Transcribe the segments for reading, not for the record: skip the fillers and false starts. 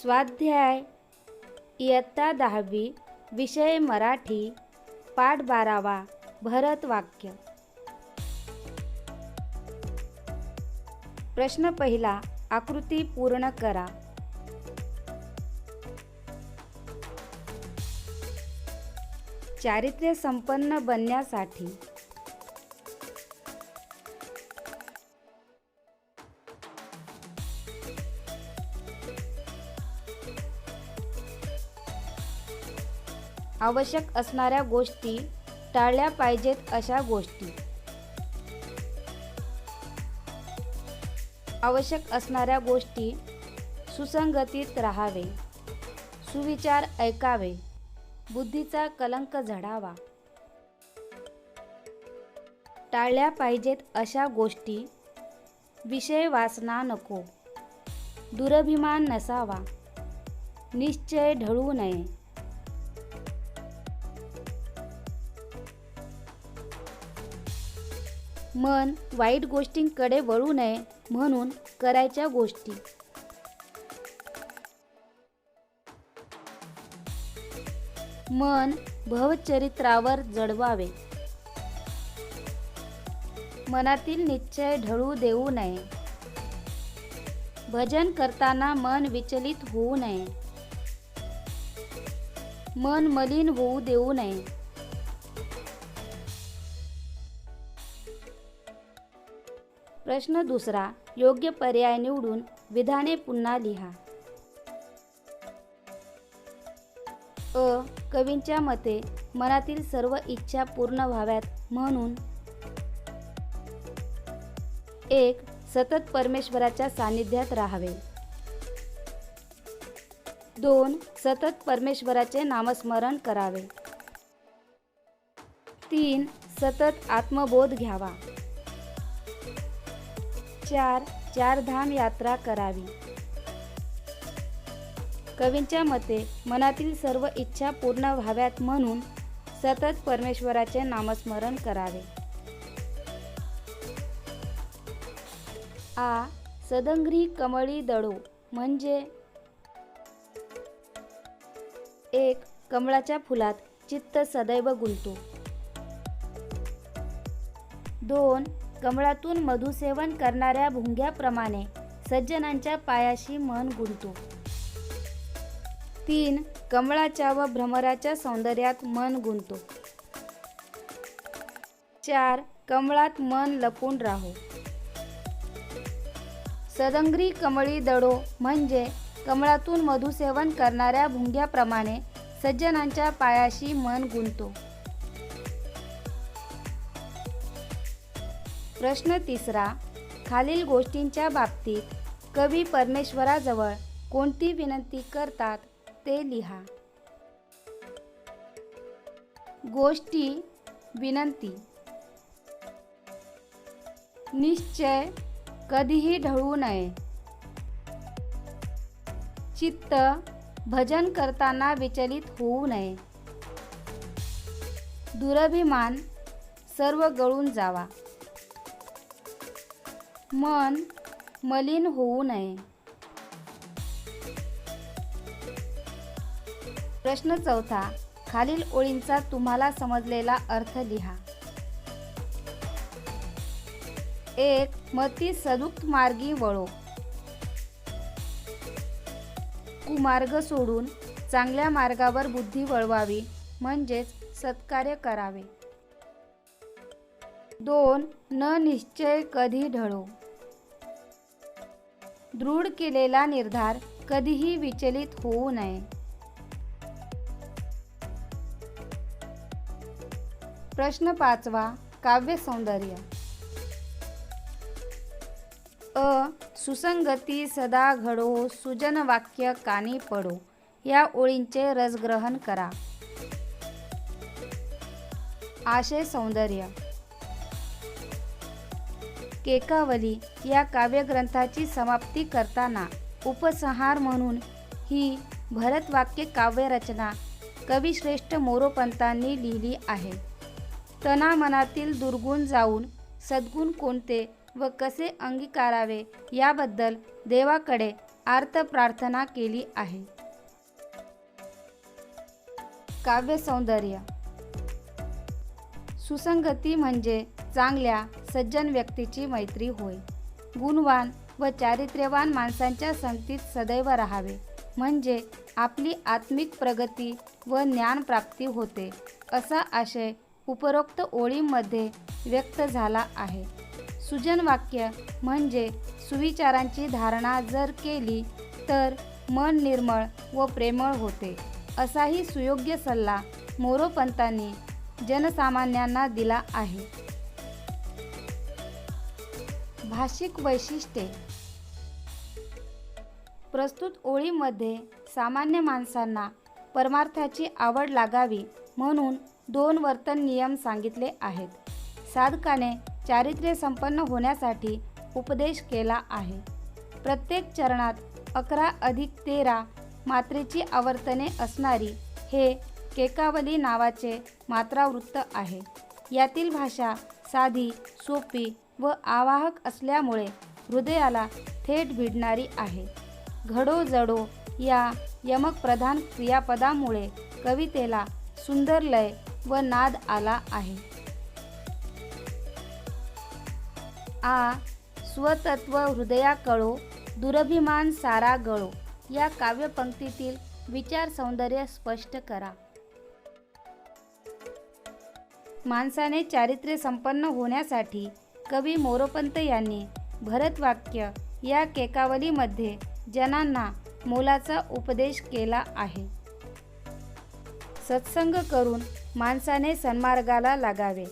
स्वाध्याय इयत्ता 10वी विषय मराठी पाठ 12वा भरत वाक्य। प्रश्न पहिला, आकृती पूर्ण करा। चारित्र्य संपन्न बनण्यासाठी आवश्यक असणाऱ्या गोष्टी टाळल्या पाहिजेत अशा गोष्टी। आवश्यक असणाऱ्या गोष्टी सुसंगतीत राहावे, सुविचार ऐकावे, बुद्धीचा कलंक झडावा। टाळल्या पाहिजेत अशा गोष्टी विषय वासना नको, दुरभिमान नसावा, निश्चय ढळू नये। मन वाईट गोष्टींकडे वळू नये म्हणून करायच्या गोष्टी। मन भवचरित्रावर जडवावे, मनातील निश्चय ढळू देऊ नये। भजन करताना मन विचलित होऊ नये, मन मलिन होऊ देऊ नये। प्रश्न दुसरा, योग्य पर्याय निवडून विधाने पुन्हा लिहा। अ. कवींच्या मते मनातील सर्व इच्छा पूर्ण व्हाव्यात म्हणून 1. सतत परमेश्वराच्या सानिध्यात राहावे। 2. सतत परमेश्वराचे नामस्मरण करावे। 3. सतत आत्मबोध घ्यावा। 4. चारधाम यात्रा करावी। कवींच्या मते मनातील सर्व इच्छा पूर्ण व्हाव्यात म्हणून सतत परमेश्वराचे नामस्मरण करावे। आ. सदंग्री कमळी दळो म्हणजे 1. कमळाच्या फुलात चित्त सदैव गुंतो। 2. कमळातून मधुसेवन करणाऱ्या भुंग्याप्रमाणे सज्जनांच्या पायाशी मन गुंतो। 3. कमळाच्या व भ्रमराच्या सौंदर्यात मन गुंतो। 4. कमळात मन लपून राहो। सदंग्री कमळी दळो म्हणजे कमळातून मधुसेवन करणाऱ्या भुंग्याप्रमाणे सज्जनांच्या पायाशी मन गुंतो। प्रश्न तिसरा, खालील गोष्टींच्या बाबतीत कवी परमेश्वराजवळ कोणती विनंती करतात ते लिहा। गोष्टी, विनंती। निश्चय, कधीही ढळू नये। चित्त, भजन करताना विचलित होऊ नये। दुरभिमान, सर्व गळून जावा। मन, मलिन होऊ नये। प्रश्न चौथा, खालील ओळींचा तुम्हाला समजलेला अर्थ लिहा। 1. मती सदुक्त मार्गी वळो, कुमार्ग सोडून चांगल्या मार्गावर बुद्धी वळवावी म्हणजेच सत्कार्य करावे। 2. न निश्चय कधी ढळो, दृढ केलेला निर्धार कधीही विचलित होऊ नये। प्रश्न पाचवा, काव्य सौंदर्य। अ. सुसंगती सदा घडो, सुजन वाक्य कानी पडो या ओळींचे रसग्रहण करा। आशय सौंदर्य। केकावली या काव्यग्रंथाची समाप्ती करताना उपसंहार म्हणून ही भरतवाक्य काव्यरचना कविश्रेष्ठ मोरोपंतांनी लिहिली आहे। तना मनातील दुर्गुण जाऊन सद्गुण कोणते व कसे अंगीकारावे याबद्दल देवाकडे आर्त प्रार्थना केली आहे. काव्य सौंदर्य. सुसंगती म्हणजे चांगल्या सज्जन व्यक्तीची मैत्री होय. गुणवान व चारित्र्यवान माणसांच्या संगतीत सदैव राहावे, म्हणजे आपली आत्मिक प्रगती व ज्ञानप्राप्ती होते, असा आशय उपरोक्त ओळींमध्ये व्यक्त झाला आहे. सुजन वाक्य म्हणजे सुविचारांची धारणा जर केली तर मन निर्मळ व प्रेमळ होते, असाही सुयोग्य सल्ला मोरोपंतांनी जनसामान्यांना दिला आहे. भाषिक वैशिष्ट्ये. प्रस्तुत ओळीमध्ये सामान्य माणसांना परमार्थाची आवड लागावी म्हणून 2 वर्तन नियम सांगितले आहेत. साधकाने चारित्र्य संपन्न होण्यासाठी उपदेश केला आहे. प्रत्येक चरणात 11+13 मात्रेची आवर्तने असणारी हे केकावली नावाचे मात्रावृत्त आहे. यातील भाषा साधी, सोपी व आवाहक असल्यामुळे हृदयाला थेट भिडणारी आहे. घडो जडो या यमकप्रधान क्रियापदामुळे कवितेला सुंदर लय व नाद आला आहे. आ स्वतत्व हृदया कळो, दुरभिमान सारा गळो या काव्यपंक्तीतील विचार सौंदर्य स्पष्ट करा. माणसाने चारित्र्य संपन्न होण्यासाठी कवी मोरोपंत यांनी भरतवाक्य या केकावलीमध्ये जनांना मोलाचा उपदेश केला आहे. सत्संग करून माणसाने सन्मार्गाला लागावे.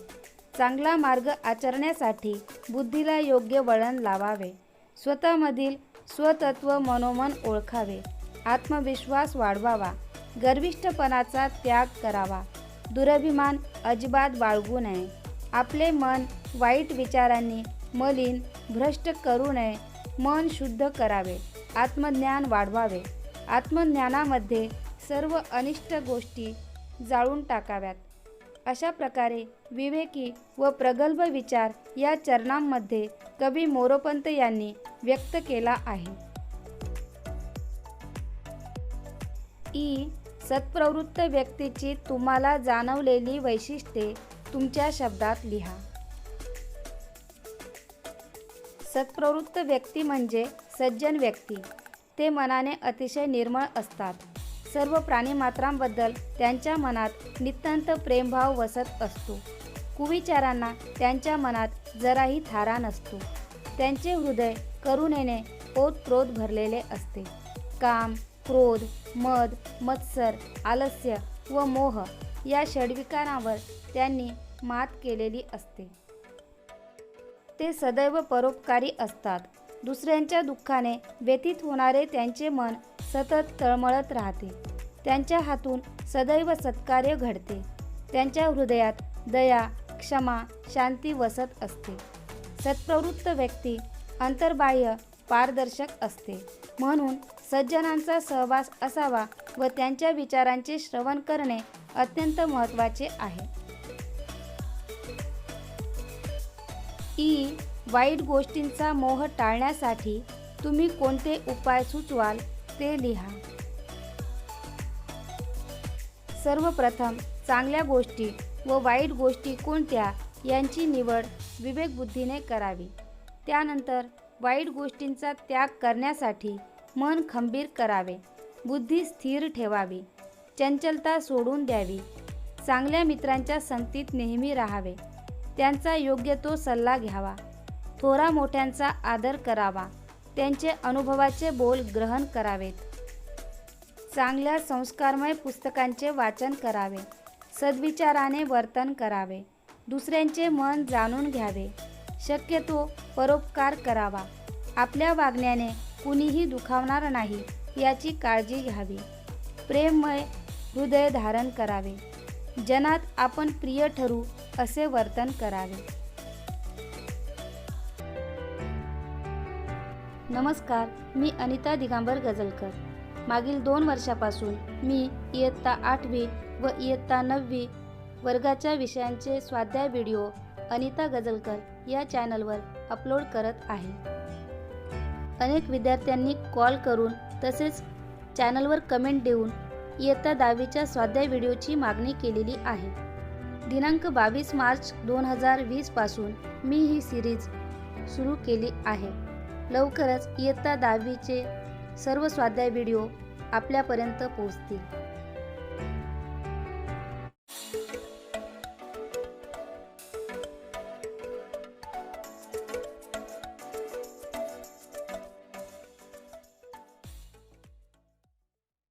चांगला मार्ग आचरण्यासाठी बुद्धीला योग्य वळण लावावे. स्वतःमधील स्वतत्व मनोमन ओळखावे. आत्मविश्वास वाढवावा. गर्विष्ठपणाचा त्याग करावा. दुरभिमान अजिबात बाळगू नये. आपले मन वाईट विचारांनी मलिन भ्रष्ट करू नये. मन शुद्ध करावे. आत्मज्ञान वाढवावे. आत्मज्ञानामध्ये सर्व अनिष्ट गोष्टी जाळून टाकाव्यात. अशा प्रकारे विवेकी व प्रगल्भ विचार या चरणांमध्ये कवी मोरोपंत यांनी व्यक्त केला आहे. सत्प्रवृत्त व्यक्तीची तुम्हाला जाणवलेली वैशिष्ट्ये तुमच्या शब्दात लिहा. सत्प्रवृत्त व्यक्ती म्हणजे सज्जन व्यक्ती. ते मनाने अतिशय निर्मळ असतात. सर्व प्राणीमात्रांबद्दल त्यांच्या मनात नितांत प्रेमभाव वसत असतो. कुविचारांना त्यांच्या मनात जराही थारा नसतो. त्यांचे हृदय करुणेने ओतप्रोत भरलेले असते. काम, क्रोध, मद, मत्सर, आलस्य व मोह या षड्विकारांवर त्यांनी मात केलेली असते. ते सदैव परोपकारी असतात. दुसऱ्यांच्या दुःखाने व्यथित होणारे त्यांचे मन सतत तळमळत राहते. त्यांच्या हातून सदैव सत्कार्य घडते. त्यांच्या हृदयात दया, क्षमा, शांती वसत असते. सत्प्रवृत्त व्यक्ती अंतर्बाह्य पारदर्शक असते. म्हणून सज्जनांचा सहवास असावा व त्यांच्या विचारांचे श्रवण करणे अत्यंत महत्त्वाचे आहे. वाईट गोष्टींचा मोह टाळण्यासाठी तुम्ही कोणते उपाय सुचवाल ते लिहा. सर्वप्रथम चांगल्या गोष्टी व वाईट गोष्टी कोणत्या यांची निवड विवेकबुद्धीने करावी. त्यानंतर वाईट गोष्टींचा त्याग करण्यासाठी मन खंबीर करावे. बुद्धी स्थिर ठेवावी. चंचलता सोडून द्यावी. चांगल्या मित्रांच्या संगतीत नेहमी राहावे. त्यांचा योग्य तो सल्ला घ्यावा. थोरा मोठ्यांचा आदर करावा. त्यांचे अनुभवाचे बोल ग्रहण करावेत. चांगल्या संस्कारमय पुस्तकांचे वाचन करावे. सद्विचाराने वर्तन करावे. दुसऱ्यांचे मन जाणून घ्यावे. शक्यतो परोपकार करावा. आपल्या वागण्याने कुणीही दुखावणार नाही याची काळजी घ्यावी. प्रेममय हृदय धारण करावे. जनात आपण प्रिय ठरू असे वर्तन करावे. नमस्कार, मी अनिता दिगंबर गजलकर. मागील 2 वर्षापासून मी इयत्ता 8वी व इयत्ता 9वी वर्गाच्या विषयांचे स्वाध्याय व्हिडिओ अनिता गजलकर या चॅनलवर अपलोड करत आहे. अनेक विद्यार्थ्यांनी कॉल करून तसेच चॅनलवर कमेंट देऊन इयत्ता 10वीच्या स्वाध्याय व्हिडिओची मागणी केलेली आहे। दिनांक 22 मार्च 2020 पासून मी ही सिरीज सुरू केली आहे। लवकरच इयत्ता 10वीचे सर्व स्वाध्याय व्हिडिओ आपल्यापर्यंत पोहोचतील।